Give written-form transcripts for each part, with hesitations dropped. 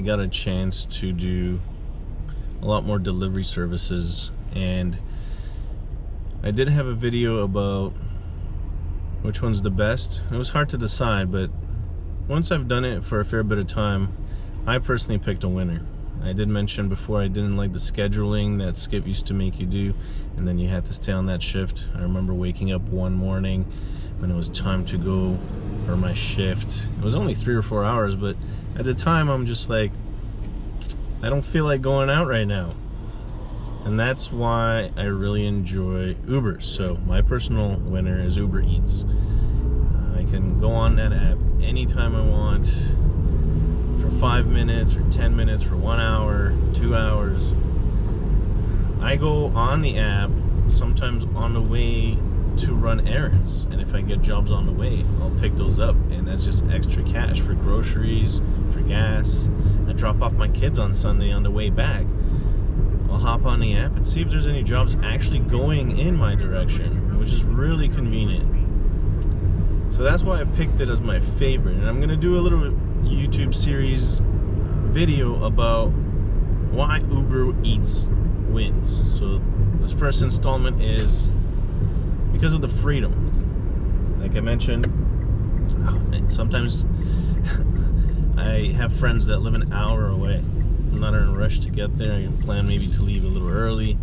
I got a chance to do a lot more delivery services, and I did have a video about which one's the best. It was hard to decide, but once I've done it for a fair bit of time, I personally picked a winner. I did mention before I didn't like the scheduling that Skip used to make you do, and then you had to stay on that shift. I remember waking up one morning when it was time to go for my shift. It was only 3 or 4 hours, but at the time I'm just like, I don't feel like going out right now. And that's why I really enjoy Uber. So my personal winner is Uber Eats. I can go on that app anytime I want, for 5 minutes, for 10 minutes, for 1 hour, 2 hours. I go on the app sometimes on the way to run errands, and if I get jobs on the way, I'll pick those up, and that's just extra cash for groceries, for gas. I drop off my kids on Sunday on the way back. I'll hop on the app and see if there's any jobs actually going in my direction, which is really convenient. So that's why I picked it as my favorite, and I'm gonna do a little YouTube series video about why Uber Eats wins. So this first installment is because of the freedom. Like I mentioned, sometimes I have friends that live an hour away. I'm not in a rush to get there. I plan maybe to leave a little early.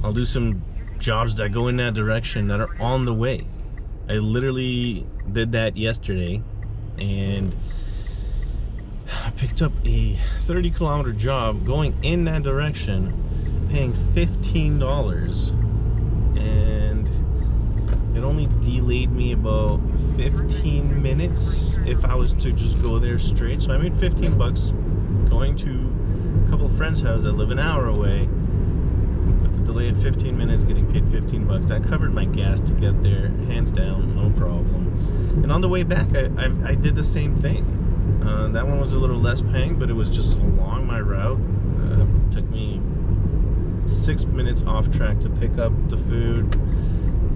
I'll do some jobs that go in that direction that are on the way. I literally did that yesterday, and I picked up a 30-kilometer job going in that direction, paying $15, and it only delayed me about 15 minutes if I was to just go there straight. So I made 15 bucks going to a couple of friends' houses that live an hour away with a delay of 15 minutes, getting paid 15 bucks. That covered my gas to get there, hands down, no problem. And on the way back, I did the same thing. That one was a little less paying, but it was just along my route. It took me 6 minutes off track to pick up the food,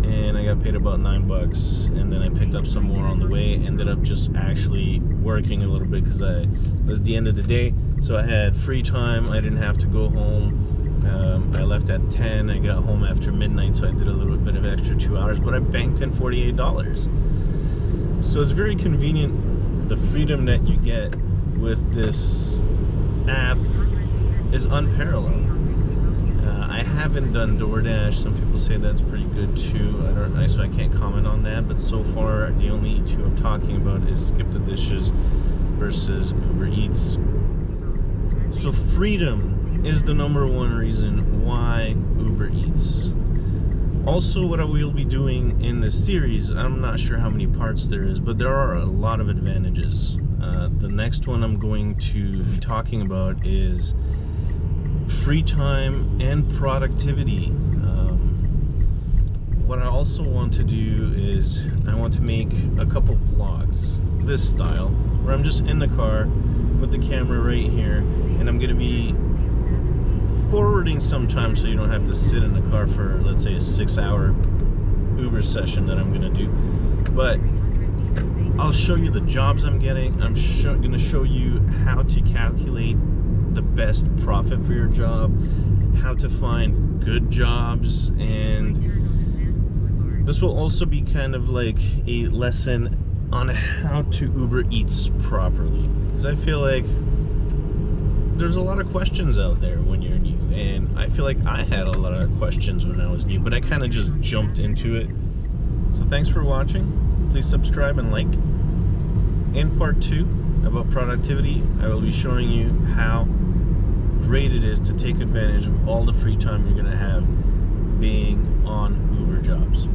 and I got paid about 9 bucks. And then I picked up some more on the way. Ended up just actually working a little bit because it was the end of the day, so I had free time. I didn't have to go home. I left at 10. I got home after midnight, so I did a little bit of extra 2 hours, but I banked in $48. So it's very convenient. The freedom that you get with this app is unparalleled. I haven't done DoorDash. Some people say that's pretty good too. So I can't comment on that. But so far, the only two I'm talking about is Skip the Dishes versus Uber Eats. So freedom is the #1 reason why Uber Eats. Also, what I will be doing in this series, I'm not sure how many parts there is, but there are a lot of advantages. The next one I'm going to be talking about is free time and productivity. What I also want to do is I want to make a couple vlogs this style, where I'm just in the car with the camera right here, and I'm going to be forwarding sometimes so you don't have to sit in the car for, let's say, a 6-hour Uber session that I'm going to do. But I'll show you the jobs I'm getting. I'm going to show you how to calculate the best profit for your job, how to find good jobs, and this will also be kind of like a lesson on how to Uber Eats properly, because I feel like there's a lot of questions out there when you're new, and I feel like I had a lot of questions when I was new, but I kind of just jumped into it. So thanks for watching. Please subscribe and like. In part 2 about productivity, I will be showing you how great it is to take advantage of all the free time you're going to have being on Uber jobs.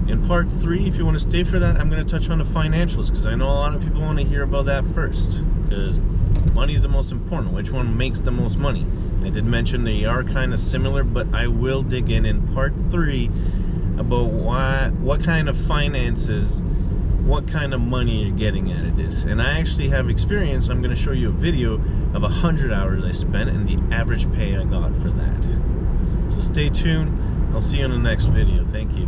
In part 3, if you want to stay for that, I'm going to touch on the financials, because I know a lot of people want to hear about that first, because money is the most important. Which one makes the most money? I did mention they are kind of similar, but I will dig in part 3 about what kind of finances, what kind of money you're getting out of this. And I actually have experience. I'm going to show you a video of 100 hours I spent and the average pay I got for that. So stay tuned. I'll see you in the next video. Thank you.